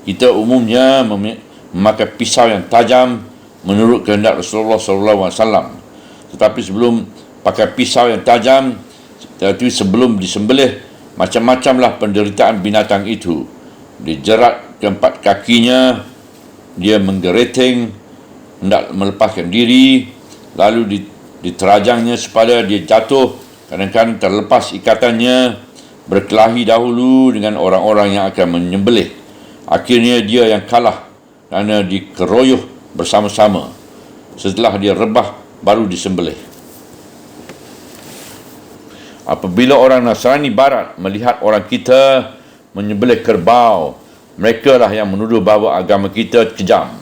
Kita umumnya memakai pisau yang tajam menurut kehendak Rasulullah SAW. Tetapi sebelum pakai pisau yang tajam, tetapi sebelum disembelih, macam-macamlah penderitaan binatang itu. Dijerat keempat kakinya, dia menggereting, hendak melepaskan diri, lalu diterajangnya supaya dia jatuh, kadang-kadang terlepas ikatannya, berkelahi dahulu dengan orang-orang yang akan menyembelih. Akhirnya dia yang kalah kerana dikeroyoh bersama-sama. Setelah dia rebah, baru disembelih. Apabila orang Nasrani Barat melihat orang kita menyembelih kerbau, mereka lah yang menuduh bahawa agama kita kejam.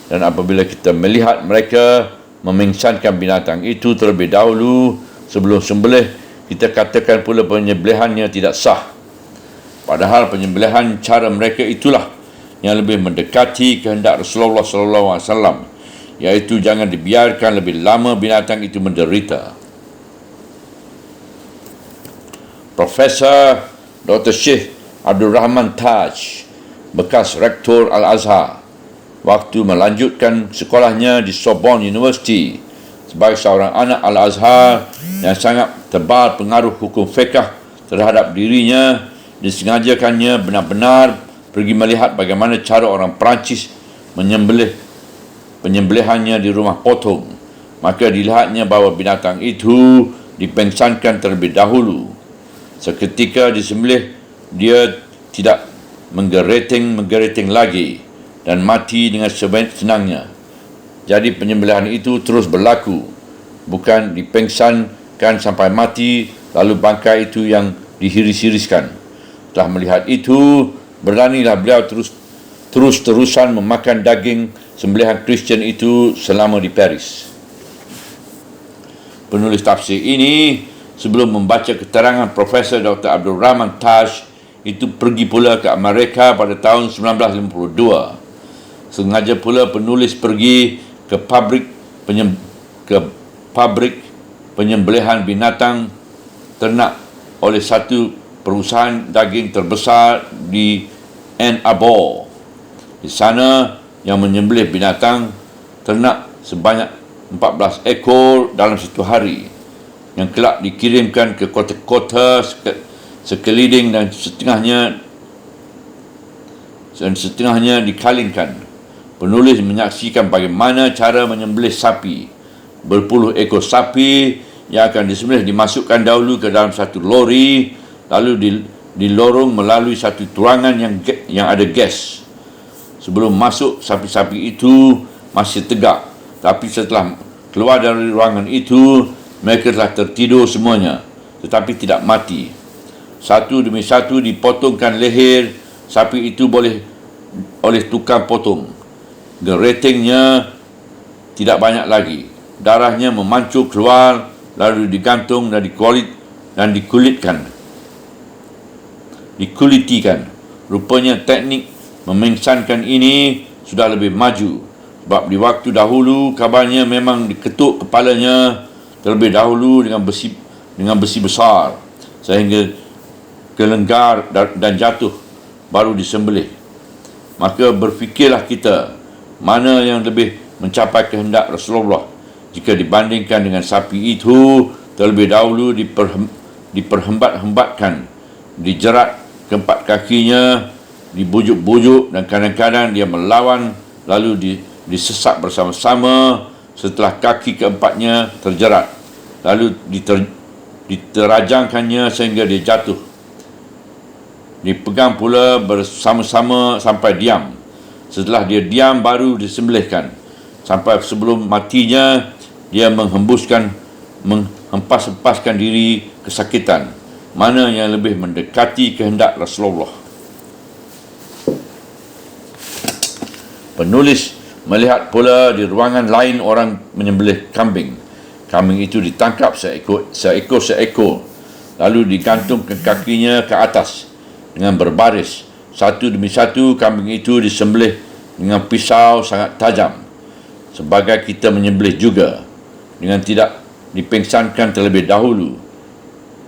Dan apabila kita melihat mereka memengsankan binatang itu terlebih dahulu sebelum sembelih, kita katakan pula penyembelihannya tidak sah. Padahal penyembelihan cara mereka itulah yang lebih mendekati kehendak Rasulullah SAW, iaitu jangan dibiarkan lebih lama binatang itu menderita. Profesor Dr. Syekh Abdul Rahman Taj, bekas Rektor Al-Azhar, waktu melanjutkan sekolahnya di Sorbonne University sebagai seorang anak Al-Azhar yang sangat tebal pengaruh hukum fiqh terhadap dirinya, disengajakannya benar-benar pergi melihat bagaimana cara orang Perancis menyembelih penyembelihannya di rumah potong maka dilihatnya bahawa binatang itu dipengsankan terlebih dahulu. Seketika disembelih, dia tidak menggeriting lagi dan mati dengan senangnya. Jadi penyembelihan itu terus berlaku, bukan dipengsankan sampai mati lalu bangkai itu yang dihiris-hiriskan. Setelah melihat itu, beranilah beliau terus-terusan memakan daging sembelihan Kristian itu selama di Paris. Penulis tafsir ini sebelum membaca keterangan Profesor Dr. Abdul Rahman Taj itu pergi pula ke Amerika pada tahun 1952. Sengaja pula penulis pergi ke pabrik penyembelihan binatang ternak oleh satu perusahaan daging terbesar di Ann Arbor. Di sana yang menyembelih binatang ternak sebanyak 14 ekor dalam satu hari, yang kelak dikirimkan ke kota-kota sekeliling dan setengahnya dikalingkan. Penulis menyaksikan bagaimana cara menyembelih sapi. Berpuluh ekor sapi yang akan disembelih dimasukkan dahulu ke dalam satu lori, lalu dilorong melalui satu ruangan yang ada gas. Sebelum masuk, sapi-sapi itu masih tegak, tapi setelah keluar dari ruangan itu, mereka telah tertidur semuanya, tetapi tidak mati. Satu demi satu dipotongkan leher sapi itu oleh tukang potong. Geritingnya tidak banyak lagi. Darahnya memancur keluar, lalu digantung dan dikulitikan. Rupanya teknik memengsankan ini sudah lebih maju, sebab di waktu dahulu kabarnya memang diketuk kepalanya terlebih dahulu dengan besi besar sehingga gelenggar dan jatuh, baru disembelih. Maka berfikirlah kita, mana yang lebih mencapai kehendak Rasulullah jika dibandingkan dengan sapi itu terlebih dahulu diperhembat-hembatkan, dijerat keempat kakinya, dibujuk-bujuk, dan kadang-kadang dia melawan, lalu disesak bersama-sama setelah kaki keempatnya terjerat, lalu diterajangkannya sehingga dia jatuh. Dipegang pula bersama-sama sampai diam. Setelah dia diam baru disembelihkan. Sampai sebelum matinya dia menghempas-hempaskan diri kesakitan. Mana yang lebih mendekati kehendak Rasulullah. Penulis melihat pula di ruangan lain orang menyembelih kambing. Kambing itu ditangkap seekor-seekor, lalu digantungkan kakinya ke atas dengan berbaris. Satu demi satu kambing itu disembelih dengan pisau sangat tajam, sebagai kita menyembelih juga, dengan tidak dipengsankan terlebih dahulu.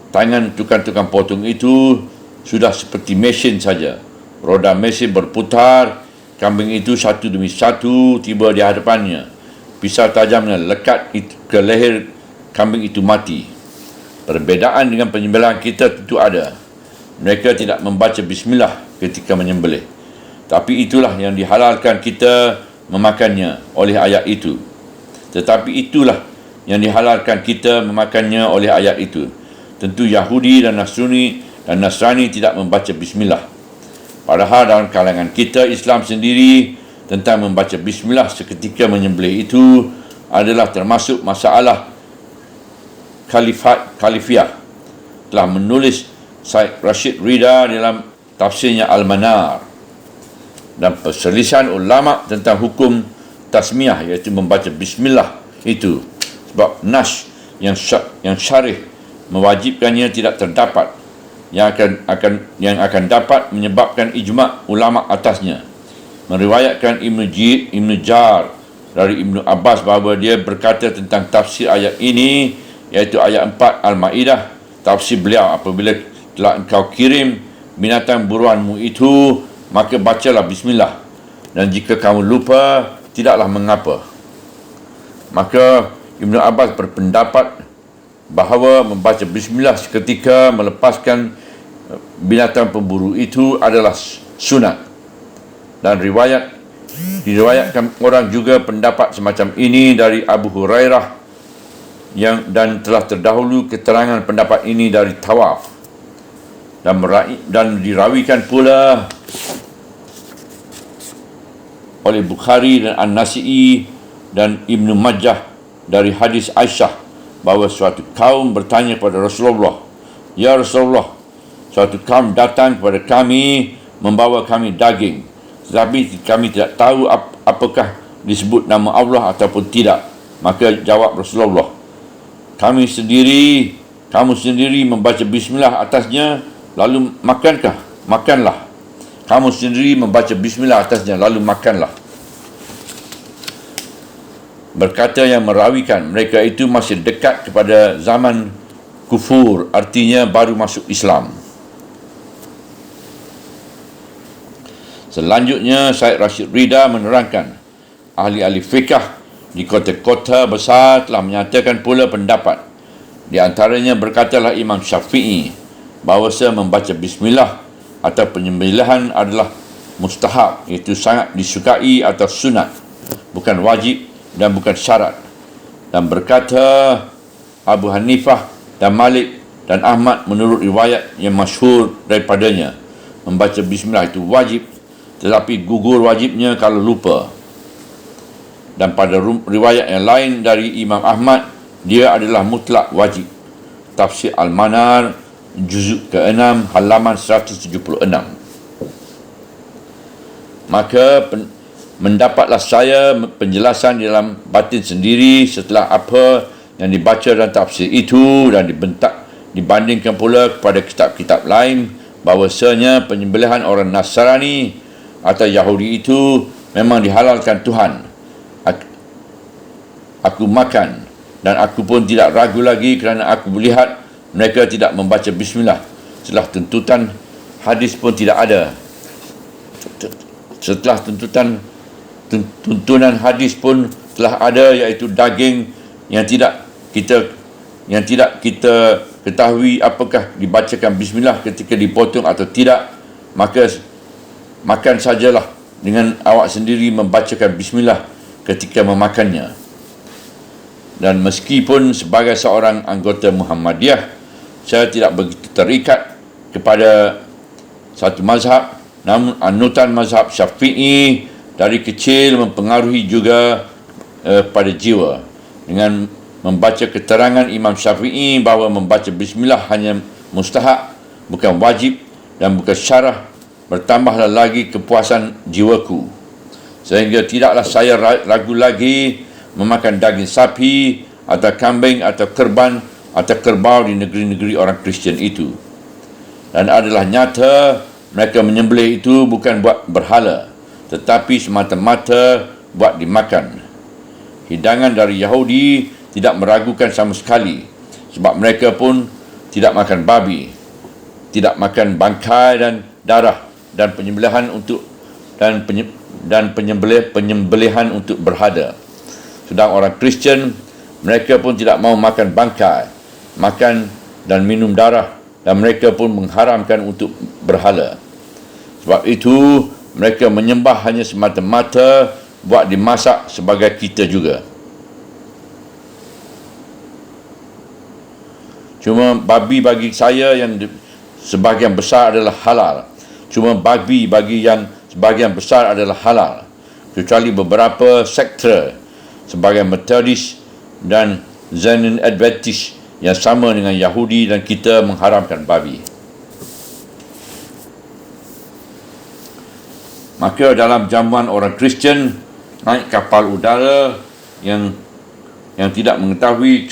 Tangan tukang-tukang potong itu sudah seperti mesin saja. Roda mesin berputar, kambing itu satu demi satu tiba di hadapannya. Pisau tajamnya lekat ke leher kambing itu mati. Perbezaan dengan penyembelihan kita tentu ada. Mereka tidak membaca bismillah ketika menyembelih. Tapi itulah yang dihalalkan kita memakannya oleh ayat itu. Tetapi itulah yang dihalalkan kita memakannya oleh ayat itu. Tentu Yahudi dan Nasrani tidak membaca bismillah. Padahal dalam kalangan kita Islam sendiri, tentang membaca bismillah seketika menyembelih itu adalah termasuk masalah khalifiyah. Telah menulis Syed Rashid Rida dalam tafsirnya Al-Manar. Dan perselisihan ulama tentang hukum tasmiyah, iaitu membaca bismillah itu, sebab nas yang syarih mewajibkannya tidak terdapat, yang akan dapat menyebabkan ijma' ulama atasnya. Meriwayatkan Ibn Jar dari Ibn Abbas bahawa dia berkata tentang tafsir ayat ini, iaitu ayat 4 Al-Ma'idah, tafsir beliau, apabila telah engkau kirim binatang buruanmu itu, maka bacalah bismillah, dan jika kamu lupa, tidaklah mengapa. Maka Ibn Abbas berpendapat bahawa membaca bismillah seketika melepaskan binatang pemburu itu adalah sunat. Dan diriwayatkan orang juga pendapat semacam ini dari Abu Hurairah dan telah terdahulu keterangan pendapat ini dari Tawaf, dan dirawikan pula oleh Bukhari dan An-Nasi'i dan Ibnu Majah dari hadis Aisyah bahawa suatu kaum bertanya kepada Rasulullah, "Ya Rasulullah, suatu kaum datang kepada kami membawa kami daging, tetapi kami tidak tahu apakah disebut nama Allah ataupun tidak." Maka jawab Rasulullah, kamu sendiri membaca bismillah atasnya lalu makankah? Makanlah. Kamu sendiri membaca bismillah atasnya lalu makanlah. Berkata yang merawikan, mereka itu masih dekat kepada zaman kufur, artinya baru masuk Islam. Selanjutnya, Syed Rashid Rida menerangkan, ahli-ahli fiqh di kota-kota besar telah menyatakan pula pendapat. Di antaranya berkatalah Imam Syafi'i bahawa membaca bismillah atau penyembelihan adalah mustahab, iaitu sangat disukai atau sunat, bukan wajib dan bukan syarat. Dan berkata Abu Hanifah dan Malik dan Ahmad menurut riwayat yang masyhur daripadanya, membaca bismillah itu wajib, tetapi gugur wajibnya kalau lupa. Dan pada riwayat yang lain dari Imam Ahmad, dia adalah mutlak wajib. Tafsir Al-Manar, juzuk ke-6, halaman 176. Maka mendapatlah saya penjelasan di dalam batin sendiri setelah apa yang dibaca dalam tafsir itu, dan dibandingkan pula kepada kitab-kitab lain, bahawasanya penyembelihan orang Nasrani atau Yahudi itu memang dihalalkan Tuhan. Aku makan, dan aku pun tidak ragu lagi kerana aku melihat mereka tidak membaca bismillah. Setelah tuntutan hadis pun tidak ada. Setelah tuntunan hadis pun telah ada, iaitu daging yang tidak kita ketahui apakah dibacakan bismillah ketika dipotong atau tidak, maka makan sajalah dengan awak sendiri membacakan bismillah ketika memakannya. Dan meskipun sebagai seorang anggota Muhammadiyah, saya tidak begitu terikat kepada satu mazhab, namun anutan mazhab Syafi'i dari kecil mempengaruhi juga pada jiwa. Dengan membaca keterangan Imam Syafi'i bahawa membaca bismillah hanya mustahab, bukan wajib dan bukan syarah, bertambahlah lagi kepuasan jiwaku, sehingga tidaklah saya ragu lagi memakan daging sapi atau kambing atau kerban atau kerbau di negeri-negeri orang Kristian itu. Dan adalah nyata mereka menyembelih itu bukan buat berhala, tetapi semata-mata buat dimakan. Hidangan dari Yahudi tidak meragukan sama sekali, sebab mereka pun tidak makan babi, tidak makan bangkai dan darah, dan penyembelihan penyembelihan untuk berhala. Sedang orang Kristian, mereka pun tidak mau makan bangkai, makan dan minum darah, dan mereka pun mengharamkan untuk berhala. Sebab itu, mereka menyembah hanya semata-mata buat dimasak sebagai kita juga. Cuma babi bagi saya yang sebahagian besar adalah halal. Cuma babi bagi yang sebahagian besar adalah halal, kecuali beberapa sektor sebagai Methodist dan Zionist Adventist yang sama dengan Yahudi, dan kita mengharamkan babi. Maka dalam jamuan orang Kristian naik kapal udara yang tidak mengetahui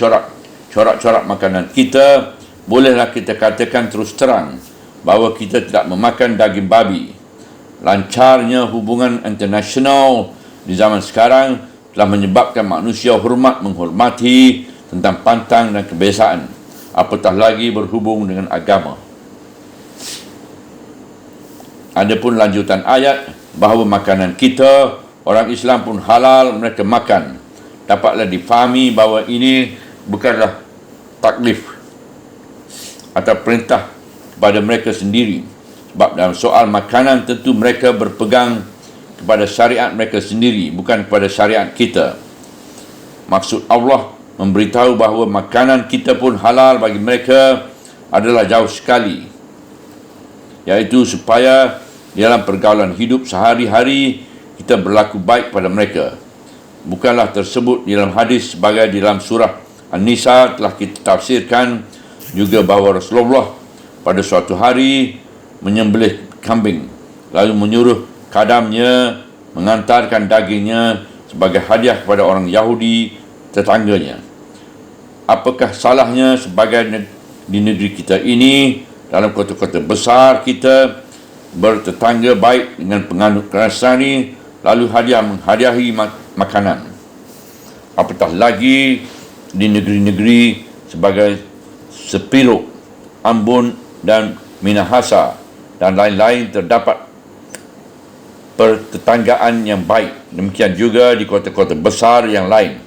corak-corak makanan kita, bolehlah kita katakan terus terang bahawa kita tidak memakan daging babi. Lancarnya hubungan internasional di zaman sekarang telah menyebabkan manusia menghormati tentang pantang dan kebiasaan, apatah lagi berhubung dengan agama. Adapun lanjutan ayat bahawa makanan kita, orang Islam pun halal mereka makan, dapatlah difahami bahawa ini bukanlah taklif atau perintah kepada mereka sendiri, sebab dalam soal makanan tentu mereka berpegang kepada syariat mereka sendiri, bukan kepada syariat kita. Maksud Allah memberitahu bahawa makanan kita pun halal bagi mereka adalah jauh sekali, iaitu supaya dalam pergaulan hidup sehari-hari kita berlaku baik pada mereka. Bukanlah tersebut di dalam hadis sebagai di dalam surah An-Nisa telah kita tafsirkan juga bahawa Rasulullah pada suatu hari menyembelih kambing, lalu menyuruh khadamnya mengantarkan dagingnya sebagai hadiah kepada orang Yahudi tetangganya. Apakah salahnya sebagai di negeri kita ini, dalam kota-kota besar kita bertetangga baik dengan penganut Nasrani, lalu menghadiahi makanan? Apatah lagi di negeri-negeri sebagai Sepiruk, Ambon dan Minahasa dan lain-lain terdapat pertetanggaan yang baik. Demikian juga di kota-kota besar yang lain.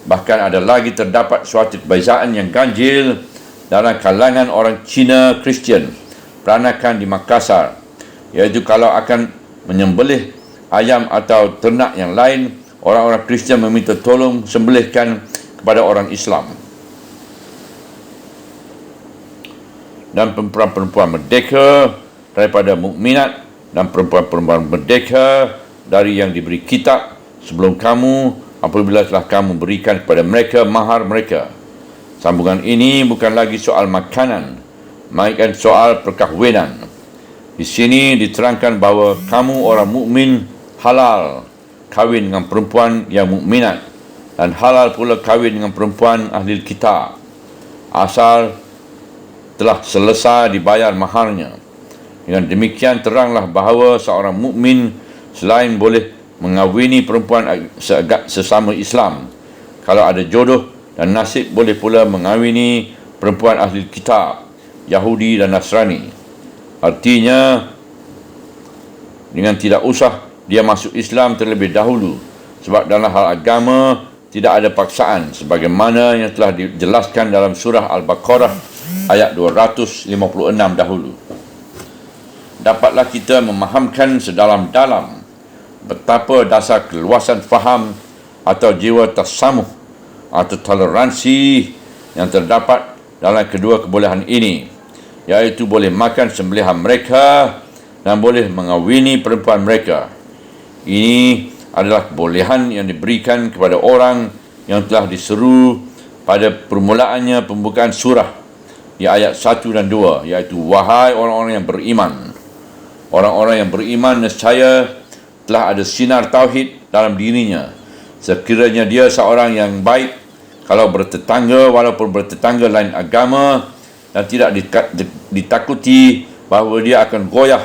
Bahkan ada lagi terdapat suatu perbezaan yang ganjil dalam kalangan orang Cina Kristian peranakan di Makassar, iaitu kalau akan menyembelih ayam atau ternak yang lain, orang-orang Kristian meminta tolong sembelihkan kepada orang Islam. Dan perempuan-perempuan merdeka daripada mukminat dan perempuan-perempuan merdeka dari yang diberi kitab sebelum kamu, apabila telah kamu berikan kepada mereka mahar mereka. Sambungan ini bukan lagi soal makanan, melainkan soal perkahwinan. Di sini diterangkan bahawa kamu orang mukmin halal kahwin dengan perempuan yang mukminat, dan halal pula kahwin dengan perempuan ahli kitab asal telah selesai dibayar maharnya. Dengan demikian teranglah bahawa seorang mukmin selain boleh mengawini perempuan sesama Islam, kalau ada jodoh dan nasib, boleh pula mengawini perempuan ahli kitab, Yahudi dan Nasrani. Artinya, dengan tidak usah dia masuk Islam terlebih dahulu, sebab dalam hal agama tidak ada paksaan, sebagaimana yang telah dijelaskan dalam surah Al-Baqarah ayat 256 dahulu. Dapatlah kita memahamkan sedalam-dalam betapa dasar keluasan faham atau jiwa tasamuh atau toleransi yang terdapat dalam kedua kebolehan ini, iaitu boleh makan sembelihan mereka dan boleh mengawini perempuan mereka. Ini adalah kebolehan yang diberikan kepada orang yang telah diseru pada permulaannya pembukaan surah di ayat 1 dan 2, iaitu wahai orang-orang yang beriman. Orang-orang yang beriman nescaya telah ada sinar tauhid dalam dirinya. Sekiranya dia seorang yang baik kalau bertetangga, walaupun bertetangga lain agama, dan tidak ditakuti bahawa dia akan goyah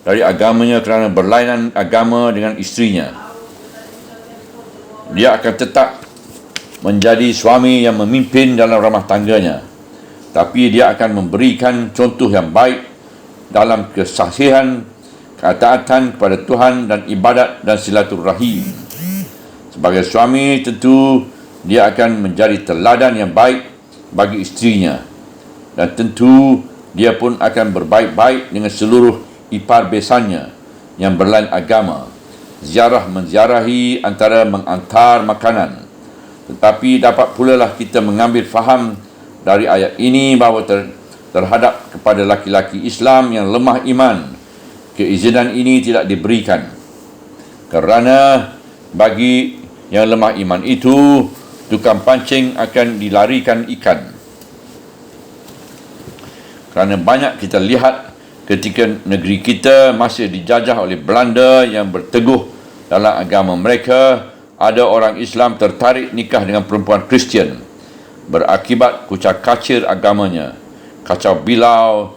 dari agamanya kerana berlainan agama dengan istrinya. Dia akan tetap menjadi suami yang memimpin dalam rumah tangganya, tapi dia akan memberikan contoh yang baik dalam kesaksian, ketaatan kepada Tuhan dan ibadat dan silaturahim. Sebagai suami, tentu dia akan menjadi teladan yang baik bagi istrinya, dan tentu dia pun akan berbaik-baik dengan seluruh ipar besannya yang berlain agama. Ziarah menziarahi antara mengantar makanan. Tetapi dapat pula lah kita mengambil faham dari ayat ini bahawa terhadap kepada laki-laki Islam yang lemah iman, keizinan ini tidak diberikan, kerana bagi yang lemah iman itu tukang pancing akan dilarikan ikan. Kerana banyak kita lihat ketika negeri kita masih dijajah oleh Belanda yang berteguh dalam agama mereka, ada orang Islam tertarik nikah dengan perempuan Kristian, berakibat kucak-kacir agamanya, kacau bilau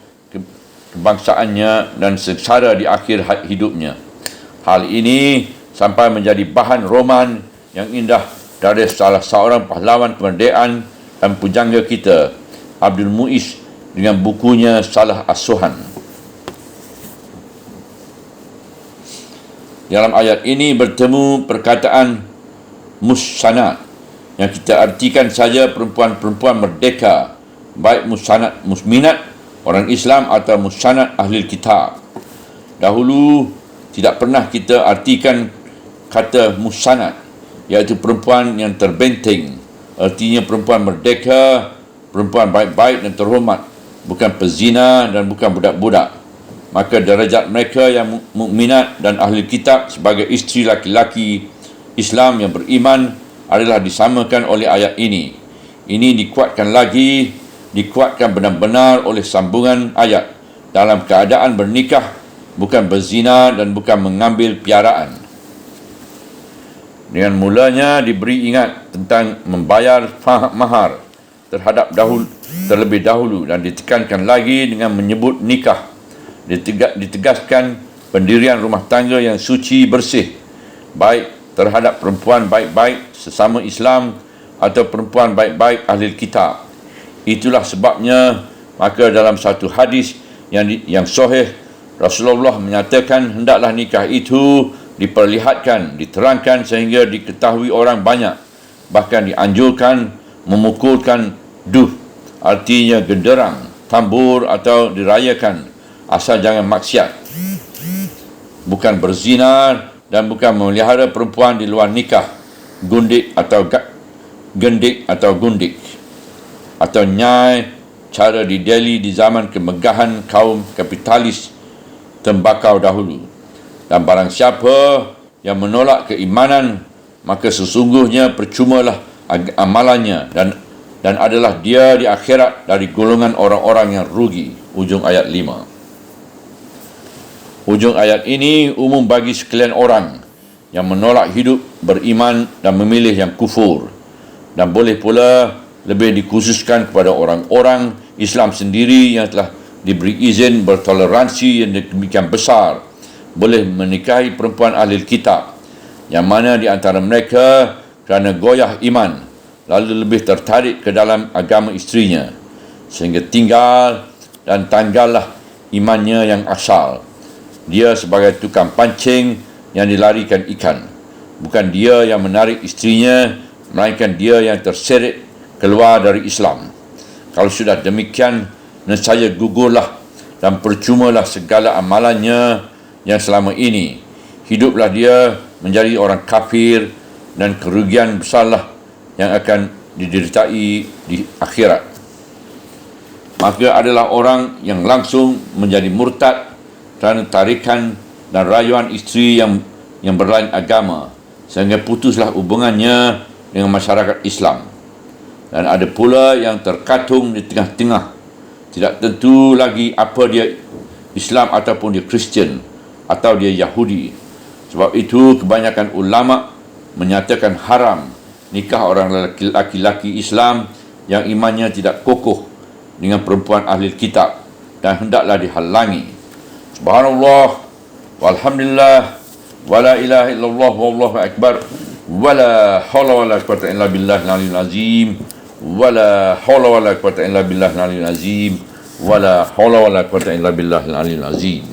kebangsaannya dan sengsara di akhir hidupnya. Hal ini sampai menjadi bahan roman yang indah dari salah seorang pahlawan kemerdekaan dan pujangga kita, Abdul Muiz, dengan bukunya Salah Asuhan. Dalam ayat ini bertemu perkataan musanat, yang kita artikan saja perempuan-perempuan merdeka, baik musanat musminat orang Islam atau musanat ahli kitab. Dahulu tidak pernah kita artikan kata musanat, iaitu perempuan yang terbenteng artinya perempuan merdeka, perempuan baik-baik dan terhormat, bukan pezina dan bukan budak-budak. Maka darajat mereka yang mukminat dan ahli kitab sebagai isteri laki-laki Islam yang beriman adalah disamakan oleh ayat ini. Ini dikuatkan benar-benar oleh sambungan ayat dalam keadaan bernikah, bukan berzina dan bukan mengambil piaraan. Dengan mulanya diberi ingat tentang membayar mahar terlebih dahulu dan ditekankan lagi dengan menyebut nikah. Ditegaskan pendirian rumah tangga yang suci bersih, baik terhadap perempuan baik-baik sesama Islam atau perempuan baik-baik ahli kitab. Itulah sebabnya maka dalam satu hadis yang sahih, Rasulullah menyatakan hendaklah nikah itu diperlihatkan, diterangkan sehingga diketahui orang banyak. Bahkan dianjurkan memukulkan duh, artinya genderang, tambur atau dirayakan, asal jangan maksiat. Bukan berzina dan bukan memelihara perempuan di luar nikah, gendik atau gundik atau nyai, cara di Delhi di zaman kemegahan kaum kapitalis tembakau dahulu. Dan barang siapa yang menolak keimanan, maka sesungguhnya percumalah amalannya dan adalah dia di akhirat dari golongan orang-orang yang rugi. Ujung ayat 5. Ujung ayat ini umum bagi sekalian orang yang menolak hidup beriman dan memilih yang kufur, dan boleh pula lebih dikhususkan kepada orang-orang Islam sendiri yang telah diberi izin bertoleransi yang demikian besar, boleh menikahi perempuan ahli kitab, yang mana di antara mereka kerana goyah iman lalu lebih tertarik ke dalam agama isterinya, sehingga tinggal dan tanggallah imannya yang asal. Dia sebagai tukang pancing yang dilarikan ikan, bukan dia yang menarik isterinya, melainkan dia yang terseret keluar dari Islam. Kalau sudah demikian, nescaya gugurlah dan percumalah segala amalannya yang selama ini. Hiduplah dia menjadi orang kafir dan kerugian besarlah yang akan dideritai di akhirat. Maka adalah orang yang langsung menjadi murtad kerana tarikan dan rayuan isteri yang berlain agama, sehingga putuslah hubungannya dengan masyarakat Islam. Dan ada pula yang terkatung di tengah-tengah, tidak tentu lagi apa dia Islam ataupun dia Kristian atau dia Yahudi. Sebab itu kebanyakan ulama menyatakan haram nikah orang laki-laki Islam yang imannya tidak kokoh dengan perempuan ahli kitab, dan hendaklah dihalangi. Subhanallah walhamdulillah wala ilaha illallah wallahu akbar wala hawla wala quwwata illa billahil aliyyil azim wala hawla wala quwwata illa billahil aliyyil azim wala hawla wala quwwata illa billahil aliyyil azim.